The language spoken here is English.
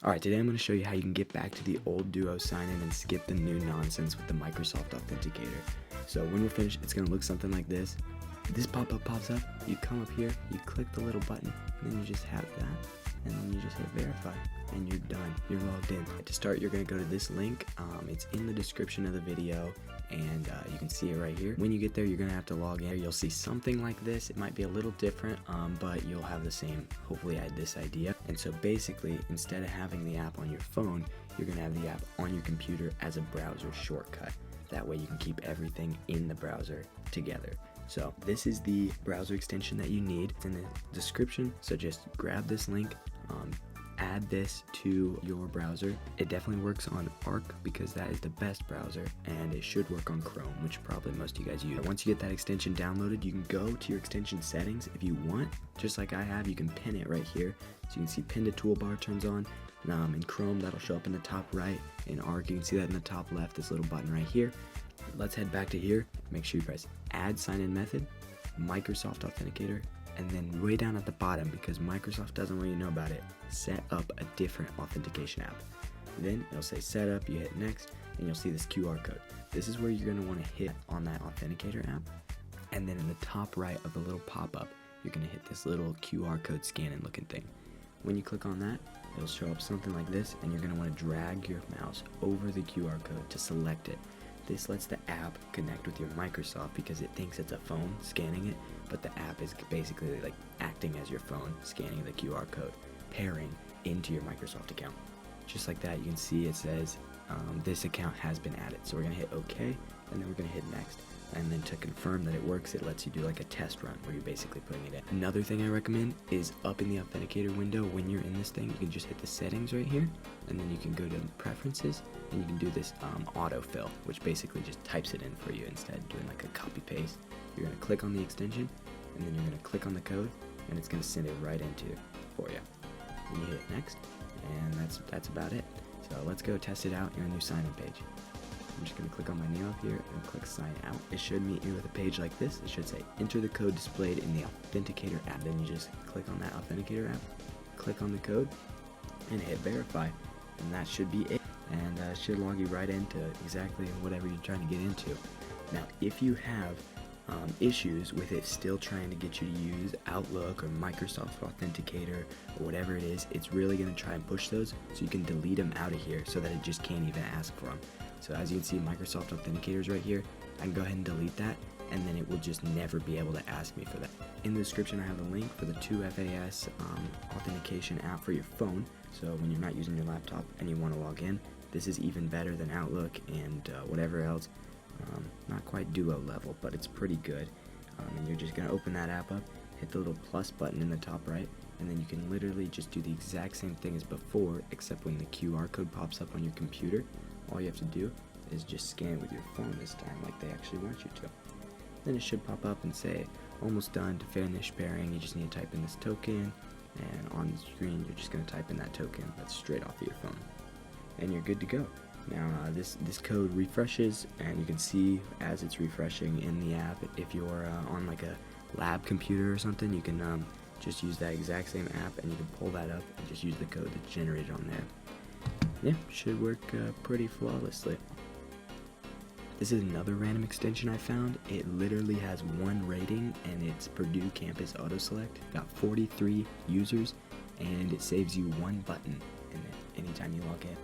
Alright, today I'm going to show you how you can get back to the old Duo sign-in and skip the new nonsense with the Microsoft Authenticator. So when we're finished, it's going to look something like this. This pop-up pops up, you come up here, you click the little button, and then you just have that, and then you just hit verify, and you're done, you're logged in. To start, you're going to go to this link, it's in the description of the video, and you can see it right here. When you get there, you're going to have to log in. You'll see something like this. It might be a little different, but you'll have the same, hopefully, this idea. And so basically, instead of having the app on your phone, you're going to have the app on your computer as a browser shortcut. That way you can keep everything in the browser together. So this is the browser extension that you need. It's in the description, so just grab this link, add this to your browser. It definitely works on Arc because that is the best browser, and it should work on Chrome, which probably most of you guys use. Once you get that extension downloaded, you can go to your extension settings. If you want, just like I have, you can pin it right here. So you can see pin to toolbar turns on. In Chrome, that'll show up in the top right. In Arc, you can see that in the top left, this little button right here. Let's head back to here. Make sure you press add sign-in method, Microsoft Authenticator, and then way down at the bottom, because Microsoft doesn't want you to know about it, set up a different authentication app. Then it'll say set up, you hit next, and you'll see this QR code. This is where you're going to want to hit on that authenticator app, and then in the top right of the little pop-up, you're going to hit this little QR code scanning looking thing. When you click on that, it'll show up something like this, and you're going to want to drag your mouse over the QR code to select it. This lets the app connect with your Microsoft because it thinks it's a phone scanning it, but the app is basically like acting as your phone, scanning the QR code, pairing into your Microsoft account. Just like that, you can see it says this account has been added. So we're going to hit OK, and then we're going to hit next. And then to confirm that it works, it lets you do like a test run where you're basically putting it in. Another thing I recommend is up in the authenticator window, when you're in this thing, you can just hit the settings right here, and then you can go to preferences, and you can do this autofill, which basically just types it in for you instead of doing like a copy paste. You're going to click on the extension, and then you're going to click on the code, and it's going to send it right into for you. Then you hit next, and that's about it. So let's go test it out in a new sign-in page. I'm just going to click on my name up here and click sign out. It should meet you with a page like this. It should say enter the code displayed in the authenticator app. Then you just click on that authenticator app, click on the code, and hit verify. And that should be it. And it should log you right into exactly whatever you're trying to get into. Now, if you have issues with it still trying to get you to use Outlook or Microsoft Authenticator or whatever it is, it's really going to try and push those so you can delete them out of here so that it just can't even ask for them. So as you can see, Microsoft Authenticators right here, I can go ahead and delete that, and then it will just never be able to ask me for that. In the description, I have a link for the 2FAS authentication app for your phone. So when you're not using your laptop and you want to log in, this is even better than Outlook and whatever else. Not quite Duo level, but it's pretty good. And you're just going to open that app up, hit the little plus button in the top right, and then you can literally just do the exact same thing as before, except when the QR code pops up on your computer, all you have to do is just scan with your phone this time like they actually want you to. Then it should pop up and say almost done. To finish pairing, you just need to type in this token, and on the screen you're just going to type in that token that's straight off of your phone, and you're good to go. Now this code refreshes, and you can see as it's refreshing in the app. If you're on like a lab computer or something, you can just use that exact same app, and you can pull that up and just use the code that's generated on there. Yeah, should work pretty flawlessly. This is another random extension I found. It literally has 1 rating, and it's Purdue Campus Auto Select. Got 43 users, and it saves you 1 button in it anytime you log in.